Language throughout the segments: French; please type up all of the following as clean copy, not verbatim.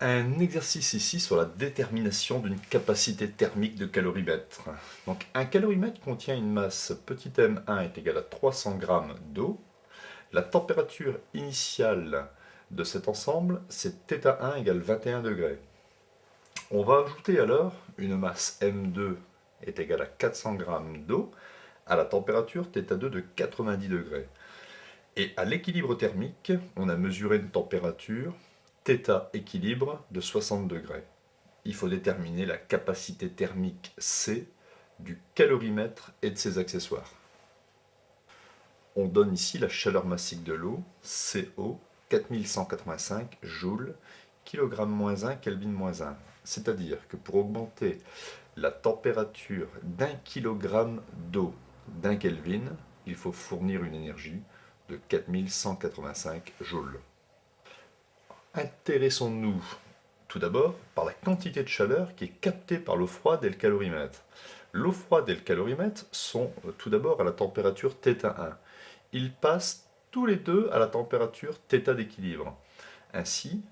Un exercice ici sur la détermination d'une capacité thermique de calorimètre. Donc un calorimètre contient une masse petit m1 est égale à 300 g d'eau. La température initiale de cet ensemble, c'est θ1 égale 21 degrés. On va ajouter alors une masse m2 est égale à 400 g d'eau à la température θ2 de 90 degrés. Et à l'équilibre thermique, on a mesuré une température θ équilibre de 60 degrés. Il faut déterminer la capacité thermique C du calorimètre et de ses accessoires. On donne ici la chaleur massique de l'eau, CO, 4185 joules, kg-1, Kelvin-1. C'est-à-dire que pour augmenter la température d'un kilogramme d'eau d'un Kelvin, il faut fournir une énergie de 4185 joules. Intéressons-nous tout d'abord par la quantité de chaleur qui est captée par l'eau froide et le calorimètre. L'eau froide et le calorimètre sont tout d'abord à la température θ1. Ils passent tous les deux à la température θ d'équilibre. Ainsi,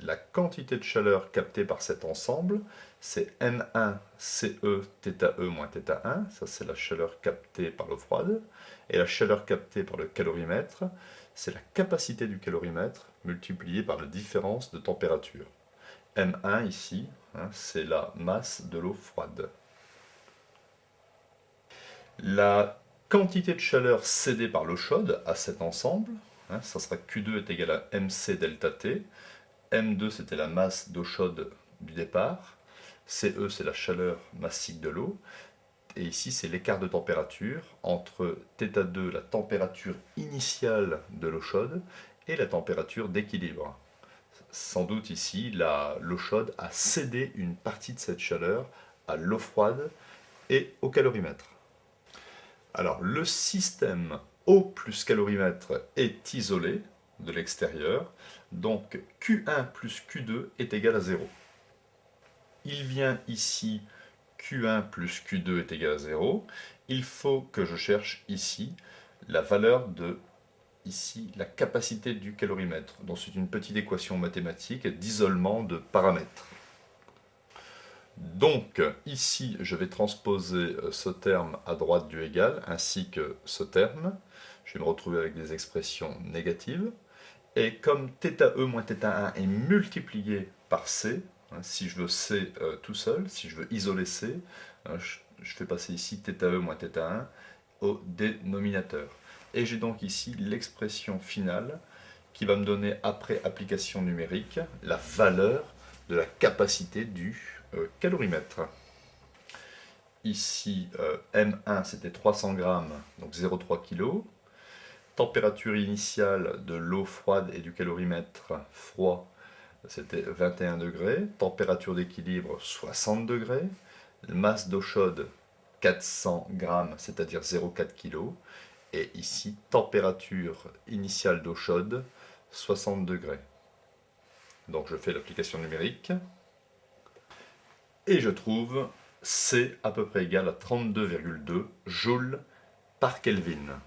la quantité de chaleur captée par cet ensemble, c'est M1 CE θe moins θ1, ça c'est la chaleur captée par l'eau froide, et la chaleur captée par le calorimètre, c'est la capacité du calorimètre multipliée par la différence de température. M1 ici, c'est la masse de l'eau froide. La quantité de chaleur cédée par l'eau chaude à cet ensemble, ça sera Q2 est égal à MC delta T. M2 c'était la masse d'eau chaude du départ. CE c'est la chaleur massique de l'eau. Et ici c'est l'écart de température entre θ2, la température initiale de l'eau chaude, et la température d'équilibre. Sans doute ici, l'eau chaude a cédé une partie de cette chaleur à l'eau froide et au calorimètre. Alors le système eau plus calorimètre est isolé de l'extérieur, donc Q1 plus Q2 est égal à 0. Il vient ici Q1 plus Q2 est égal à 0. Il faut que je cherche ici la valeur de la capacité du calorimètre. Donc c'est une petite équation mathématique d'isolement de paramètres. Donc ici je vais transposer ce terme à droite du égal ainsi que ce terme. Je vais me retrouver avec des expressions négatives. Et comme θe moins θ1 est multiplié par C, si je veux C tout seul, si je veux isoler C, je fais passer ici θe moins θ1 au dénominateur. Et j'ai donc ici l'expression finale qui va me donner, après application numérique, la valeur de la capacité du calorimètre. Ici, M1 c'était 300 grammes, donc 0,3 kg. Température initiale de l'eau froide et du calorimètre froid, c'était 21 degrés. Température d'équilibre, 60 degrés. Masse d'eau chaude, 400 grammes, c'est-à-dire 0,4 kg. Et ici, température initiale d'eau chaude, 60 degrés. Donc je fais l'application numérique. Et je trouve C à peu près égal à 32,2 joules par Kelvin.